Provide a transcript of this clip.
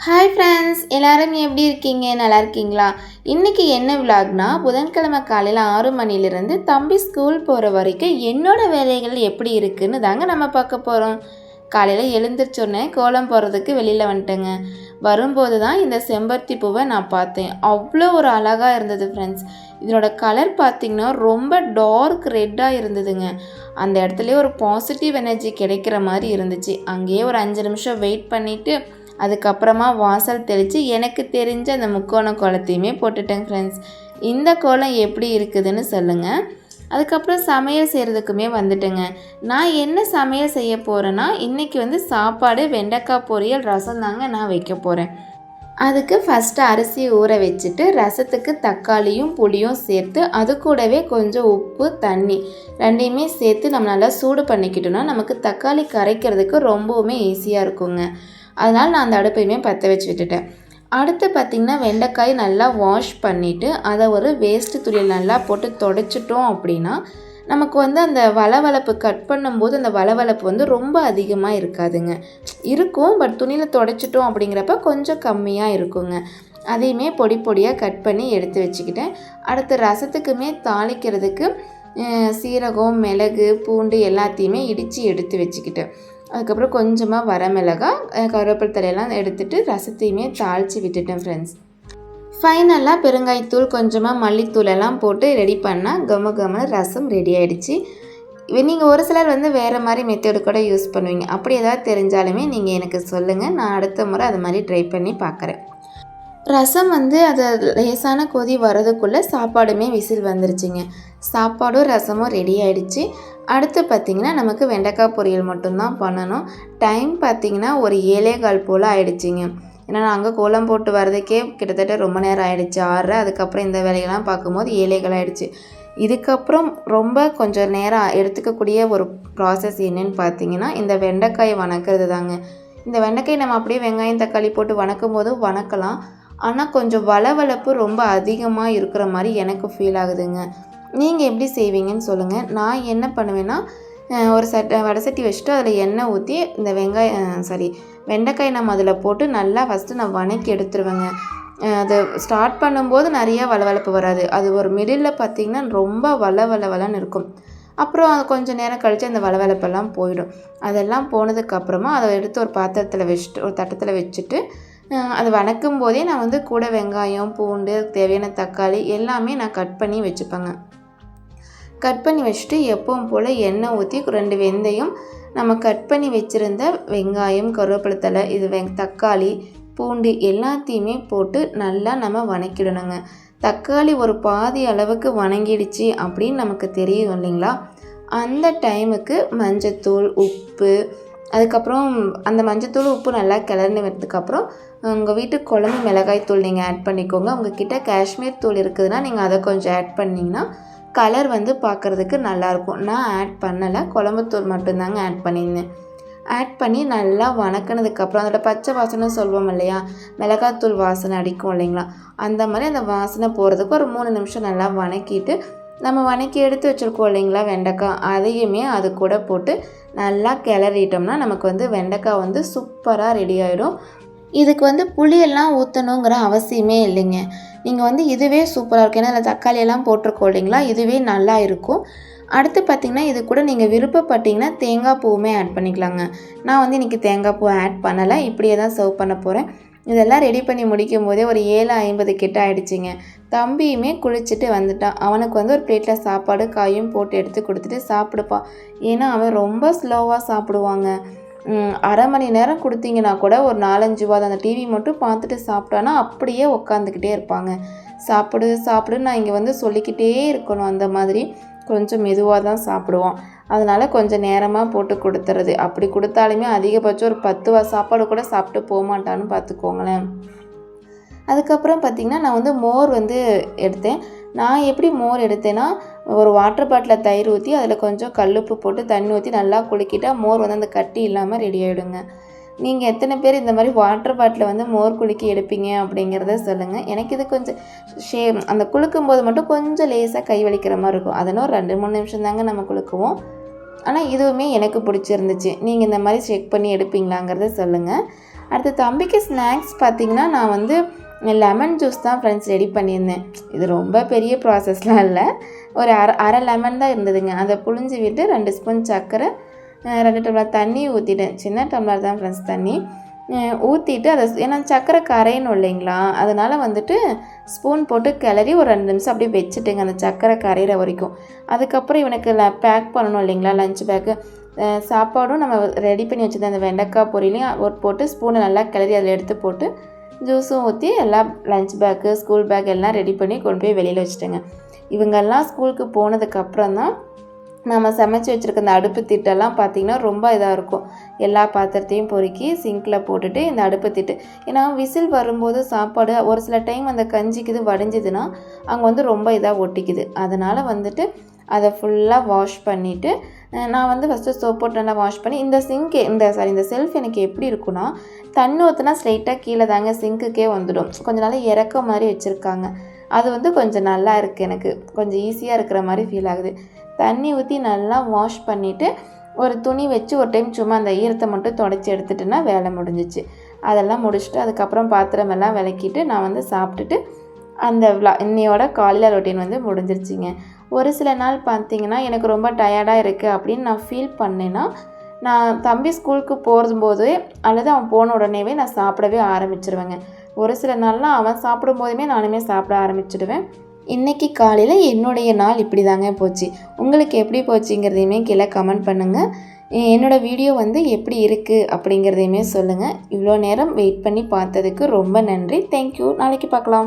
Hi friends, எல்லாரும் எப்படி இருக்கீங்க? நல்லா இருக்கீங்களா? இன்றைக்கி என்ன விலாக்னா, புதன்கிழமை காலையில் 6 மணிலேருந்து தம்பி ஸ்கூல் போகிற வரைக்கும் என்னோடய வேலைகள் எப்படி இருக்குதுன்னு தாங்க நம்ம பார்க்க போகிறோம். காலையில் எழுந்திரிச்சோன்னே கோலம் போடுறதுக்கு வெளியில் வந்துட்டேங்க. வரும்போது தான் இந்த செம்பருத்தி பூவை நான் பார்த்தேன். அவ்வளோ ஒரு அழகாக இருந்தது ஃப்ரெண்ட்ஸ். இதனோட கலர் பார்த்திங்கன்னா ரொம்ப டார்க் ரெட்டாக இருந்ததுங்க. அந்த இடத்துலையே ஒரு பாசிட்டிவ் எனர்ஜி கிடைக்கிற மாதிரி இருந்துச்சு. அங்கேயே ஒரு 5 நிமிஷம் வெயிட் பண்ணிவிட்டு அதுக்கப்புறமா வாசல் தெளித்து எனக்கு தெரிஞ்ச அந்த முக்கோண கோலத்தையுமே போட்டுட்டேன் ஃப்ரெண்ட்ஸ். இந்த கோலம் எப்படி இருக்குதுன்னு சொல்லுங்கள். அதுக்கப்புறம் சமையல் செய்கிறதுக்குமே வந்துட்டேங்க. நான் என்ன சமையல் செய்ய போகிறேன்னா, இன்றைக்கி சாப்பாடு, வெண்டைக்காய் பொரியல், ரசம் தாங்க நான் வைக்க போகிறேன். அதுக்கு ஃபஸ்ட்டு அரிசி ஊற வச்சுட்டு ரசத்துக்கு தக்காளியும் புளியும் சேர்த்து அது கூடவே கொஞ்சம் உப்பு, தண்ணி ரெண்டையுமே சேர்த்து நம்ம நல்லா சூடு பண்ணிக்கிட்டோன்னா நமக்கு தக்காளி கரைக்கிறதுக்கு ரொம்பவுமே ஈஸியாக இருக்குங்க. அதனால் நான் அந்த அடுப்பையுமே பற்ற வச்சு விட்டுட்டேன். அடுத்து பார்த்திங்கன்னா வெண்டைக்காய் நல்லா வாஷ் பண்ணிவிட்டு அதை ஒரு வேஸ்ட்டு துணியில் நல்லா போட்டு துடைச்சிட்டோம் அப்படின்னா நமக்கு அந்த வளவளப்பு கட் பண்ணும்போது அந்த வளவளப்பு ரொம்ப அதிகமாக இருக்காதுங்க. இருக்கும், பட் துணியில் துடைச்சிட்டோம் அப்படிங்கிறப்ப கொஞ்சம் கம்மியாக இருக்குங்க. அதையுமே பொடி பொடியாக கட் பண்ணி எடுத்து வச்சுக்கிட்டேன். அடுத்து ரசத்துக்குமே தாளிக்கிறதுக்கு சீரகம், மிளகு, பூண்டு எல்லாத்தையுமே இடித்து எடுத்து வச்சுக்கிட்டேன். அதுக்கப்புறம் கொஞ்சமாக வரமிளகாய், கருவேப்பிலை தலையெல்லாம் எடுத்துகிட்டு ரசத்தையுமே தாளித்து விட்டுட்டேன் ஃப்ரெண்ட்ஸ். ஃபைனலாக பெருங்காயத்தூள், கொஞ்சமாக மல்லித்தூள் எல்லாம் போட்டு ரெடி பண்ணால் கம ரசம் ரெடி ஆகிடுச்சு. நீங்கள் ஒரு சிலர் வேறு மாதிரி மெத்தேடு கூட யூஸ் பண்ணுவீங்க. அப்படி ஏதாவது தெரிஞ்சாலுமே நீங்கள் எனக்கு சொல்லுங்கள். நான் அடுத்த முறை அது மாதிரி ட்ரை பண்ணி பார்க்குறேன். ரசம் அது லேசான கொதி வரதுக்குள்ளே சாப்பாடுமே விசில் வந்துருச்சுங்க. சாப்பாடும் ரசமும் ரெடி ஆகிடுச்சு. அடுத்து பார்த்திங்கன்னா நமக்கு வெண்டைக்காய் பொரியல் மட்டும்தான் பண்ணணும். டைம் பார்த்திங்கன்னா ஒரு 7:15 போல் ஆகிடுச்சிங்க. ஏன்னா நான் அங்கே கோலம் போட்டு வரதுக்கே கிட்டத்தட்ட ரொம்ப நேரம் ஆகிடுச்சு, 6:30. அதுக்கப்புறம் இந்த வேலையெல்லாம் பார்க்கும்போது 7:15 ஆகிடுச்சு. இதுக்கப்புறம் ரொம்ப கொஞ்சம் நேரம் எடுத்துக்கக்கூடிய ஒரு ப்ராசஸ் என்னன்னு பார்த்திங்கன்னா இந்த வெண்டைக்காயை வணக்கிறது தாங்க. இந்த வெண்டைக்காய் நம்ம அப்படியே வெங்காயம் தக்காளி போட்டு வணக்கும் போது வணக்கலாம். ஆனால் கொஞ்சம் வளவளப்பு ரொம்ப அதிகமாக இருக்கிற மாதிரி எனக்கு ஃபீல் ஆகுதுங்க. நீங்கள் எப்படி செய்வீங்கன்னு சொல்லுங்கள். நான் என்ன பண்ணுவேன்னா, ஒரு வடை சட்டி வச்சுட்டு அதில் எண்ணெய் ஊற்றி இந்த வெண்டைக்காய் நம்ம அதில் போட்டு நல்லா ஃபஸ்ட்டு நான் வணக்கி எடுத்துருவேங்க. அது ஸ்டார்ட் பண்ணும்போது நிறையா வளவளப்பு வராது. அது ஒரு மிடில் பார்த்திங்கன்னா ரொம்ப வளவளன்னு இருக்கும். அப்புறம் அது கொஞ்சம் நேரம் கழித்து அந்த வளவளப்பெல்லாம் போயிடும். அதெல்லாம் போனதுக்கப்புறமா அதை எடுத்து ஒரு பாத்திரத்தில் வச்சுட்டு, ஒரு தட்டத்தில் வச்சுட்டு அது வணக்கும் போதே நான் கூட வெங்காயம், பூண்டு, தேவையான தக்காளி எல்லாமே நான் கட் பண்ணி வச்சுப்பேங்க. கட் பண்ணி வச்சுட்டு எப்பவும் போல் எண்ணெய் ஊற்றி 2 வெந்தயம், நம்ம கட் பண்ணி வச்சுருந்த வெங்காயம், கருவேப்பிலை தழை, தக்காளி, பூண்டு எல்லாத்தையுமே போட்டு நல்லா நம்ம வணக்கிடணுங்க. தக்காளி ஒரு பாதி அளவுக்கு வணங்கிடுச்சு அப்படின்னு நமக்கு தெரியும் இல்லைங்களா? அந்த டைமுக்கு மஞ்சத்தூள், உப்பு, அதுக்கப்புறம் அந்த மஞ்சத்தூள், உப்பு நல்லா கிளறினதுக்கப்புறம் உங்கள் வீட்டுக்கு குழம்பு மிளகாய் தூள் நீங்கள் ஆட் பண்ணிக்கோங்க. உங்கள்கிட்ட காஷ்மீர் தூள் இருக்குதுன்னா நீங்கள் அதை கொஞ்சம் ஆட் பண்ணிங்கன்னா கலர் பார்க்குறதுக்கு நல்லாயிருக்கும். நான் ஆட் பண்ணலை, குழம்புத்தூள் மட்டும்தாங்க ஆட் பண்ணியிருந்தேன். ஆட் பண்ணி நல்லா வணக்கினதுக்கப்புறம் அதோட பச்சை வாசனை சொல்வோம் இல்லையா, மிளகாத்தூள் வாசனை அடிக்கும் இல்லைங்களா, அந்த மாதிரி அந்த வாசனை போகிறதுக்கு ஒரு 3 நிமிஷம் நல்லா வணக்கிட்டு நம்ம வணக்கி எடுத்து வச்சுருக்கோம் இல்லைங்களா வெண்டைக்காய், அதையுமே அது கூட போட்டு நல்லா கிளறிட்டோம்னா நமக்கு வெண்டைக்காய் சூப்பராக ரெடி ஆகிடும். இதுக்கு புளியெல்லாம் ஊற்றணுங்கிற அவசியமே இல்லைங்க. நீங்கள் இதுவே சூப்பராக இருக்கும். ஏன்னா அதில் தக்காளியெல்லாம் போட்டிருக்கோம் இல்லைங்களா, இதுவே நல்லா இருக்கும். அடுத்து பார்த்திங்கன்னா இது கூட நீங்கள் விருப்பப்பட்டிங்கன்னா தேங்காய் பூவுமே ஆட் பண்ணிக்கலாங்க. நான் இன்றைக்கி தேங்காய் பூ ஆட் பண்ணலை, இப்படியே தான் சர்வ் பண்ண போகிறேன். இதெல்லாம் ரெடி பண்ணி முடிக்கும் போதே ஒரு 7:50 கிட்ட ஆகிடுச்சிங்க. தம்பியுமே குளிச்சுட்டு வந்துட்டான். அவனுக்கு ஒரு பிளேட்டில் சாப்பாடு காயும் போட்டு எடுத்து கொடுத்துட்டு சாப்பிடுப்பா, ஏன்னா அவன் ரொம்ப ஸ்லோவாக சாப்பிடுவாங்க. அரை மணி நேரம் கொடுத்தீங்கன்னா கூட ஒரு 4-5 வாரம் அந்த டிவி மட்டும் பார்த்துட்டு சாப்பிட்டானா அப்படியே உட்காந்துக்கிட்டே இருப்பாங்க. சாப்பிடுன்னு நான் இங்கே சொல்லிக்கிட்டே இருக்கணும். அந்த மாதிரி கொஞ்சம் மெதுவாக தான் சாப்பிடுவான். அதனால் கொஞ்சம் நேரமாக போட்டு கொடுத்துறது. அப்படி கொடுத்தாலுமே அதிகபட்சம் ஒரு 10 சாப்பாடு கூட சாப்பிட்டு போகமாட்டான்னு பார்த்துக்கோங்களேன். அதுக்கப்புறம் பார்த்திங்கன்னா நான் மோர் எடுத்தேன். நான் எப்படி மோர் எடுத்தேன்னா, ஒரு வாட்டர் பாட்டிலில் தயிர் ஊற்றி அதில் கொஞ்சம் கல்லுப்பு போட்டு தண்ணி ஊற்றி நல்லா குலுக்கிட்டால் மோர் அந்த கட்டி இல்லாமல் ரெடி ஆகிடுங்க. நீங்கள் எத்தனை பேர் இந்த மாதிரி வாட்டர் பாட்டிலில் மோர் குலுக்கி எடுப்பீங்க அப்படிங்கிறத சொல்லுங்கள். எனக்கு இது கொஞ்சம் அந்த குலுக்கும் போது மட்டும் கொஞ்சம் லேசாக கை வலிக்கிற மாதிரி இருக்கும். அதனால் ஒரு 2-3 நிமிஷம் தாங்க நம்ம குலுக்குவோம். ஆனால் இதுவுமே எனக்கு பிடிச்சிருந்துச்சு. நீங்கள் இந்த மாதிரி செக் பண்ணி எடுப்பீங்களாங்கிறத சொல்லுங்கள். அடுத்து தம்பிக்கு ஸ்நாக்ஸ் பார்த்திங்கன்னா நான் வந்து லெமன் ஜூஸ் தான் ஃப்ரெண்ட்ஸ் ரெடி பண்ணியிருந்தேன். இது ரொம்ப பெரிய ப்ராசஸ்லாம் இல்லை. ஒரு அரை லெமன் தான் இருந்ததுங்க. அதை புழிஞ்சு விட்டு 2 ஸ்பூன் சர்க்கரை, 2 டம்ளர் தண்ணி ஊற்றிட்டேன். சின்ன டம்ளர் தான் ஃப்ரெண்ட்ஸ் தண்ணி ஊற்றிட்டு அதை ஏன்னா சர்க்கரை கரையணும் இல்லைங்களா, அதனால் வந்துட்டு ஸ்பூன் போட்டு கிளறி ஒரு 2 நிமிஷம் அப்படியே வச்சுட்டுங்க அந்த சர்க்கரை கரையிற வரைக்கும். அதுக்கப்புறம் இவனுக்கு பேக் பண்ணணும் இல்லைங்களா, லஞ்ச் பேக்கு. சாப்பாடும் நம்ம ரெடி பண்ணி வச்சுருந்த அந்த வெண்டைக்காய் பொரியலையும் போட்டு ஸ்பூனை நல்லா கிளறி அதில் எடுத்து போட்டு ஜூஸும் ஊற்றி எல்லாம் லஞ்ச் பேக்கு ஸ்கூல் பேக் எல்லாம் ரெடி பண்ணி கொண்டு போய் வெளியில் வச்சுட்டேங்க. இவங்கெல்லாம் ஸ்கூலுக்கு போனதுக்கப்புறம் தான் நம்ம சமைச்சி வச்சுருக்க இந்த அடுப்பு திட்டெல்லாம் பார்த்திங்கன்னா ரொம்ப இதாக இருக்கும். எல்லா பாத்திரத்தையும் பொறுக்கி சிங்கில் போட்டுட்டு இந்த அடுப்பு திட்டு, ஏன்னா விசில் வரும்போது சாப்பாடு ஒரு சில டைம் அந்த கஞ்சிக்கு இது வடிஞ்சுதுன்னா அங்கே வந்து ரொம்ப இதாக ஒட்டிக்குது. அதனால் வந்துட்டு அதை ஃபுல்லாக வாஷ் பண்ணிவிட்டு நான் வந்து ஃபஸ்ட்டு சோப் போட்டு நல்லா வாஷ் பண்ணி இந்த இந்த செல்ஃப் எனக்கு எப்படி இருக்குன்னா, தண்ணி ஊற்றினா ஸ்ட்ரைட்டாக கீழே தாங்க சிங்க்குக்கே வந்துடும். கொஞ்சம் நாள் இறக்க மாதிரி வச்சுருக்காங்க. அது வந்து கொஞ்சம் நல்லா இருக்குது, எனக்கு கொஞ்சம் ஈஸியாக இருக்கிற மாதிரி ஃபீல் ஆகுது. தண்ணி ஊற்றி நல்லா வாஷ் பண்ணிவிட்டு ஒரு துணி வச்சு ஒரு டைம் சும்மா அந்த ஈரத்தை மட்டும் தொடச்சி எடுத்துட்டேன்னா வேலை முடிஞ்சிச்சு. அதெல்லாம் முடிச்சுட்டு அதுக்கப்புறம் பாத்திரமெல்லாம் விளக்கிட்டு நான் வந்து சாப்பிட்டுட்டு அந்த இன்னையோட காலையில் ரொட்டீன் வந்து முடிஞ்சிருச்சிங்க. ஒரு சில நாள் பார்த்திங்கன்னா எனக்கு ரொம்ப டயர்டாக இருக்குது அப்படின்னு நான் ஃபீல் பண்ணேன்னா, நான் தம்பி ஸ்கூலுக்கு போகும்போது அல்லது அவன் போன உடனேவே நான் சாப்பிடவே ஆரம்பிச்சிருவேங்க. ஒரு சில நாள்லாம் அவன் சாப்பிடும் போதுமே நானுமே சாப்பிட ஆரம்பிச்சிடுவேன். இன்றைக்கி காலையில் என்னுடைய நாள் இப்படி தாங்க போச்சு. உங்களுக்கு எப்படி போச்சுங்கிறதையுமே கீழே கமெண்ட் பண்ணுங்கள். என்னோடய வீடியோ வந்து எப்படி இருக்குது அப்படிங்கிறதையுமே சொல்லுங்கள். இவ்வளோ நேரம் வெயிட் பண்ணி பார்த்ததுக்கு ரொம்ப நன்றி. தேங்க்யூ. நாளைக்கு பார்க்கலாம்.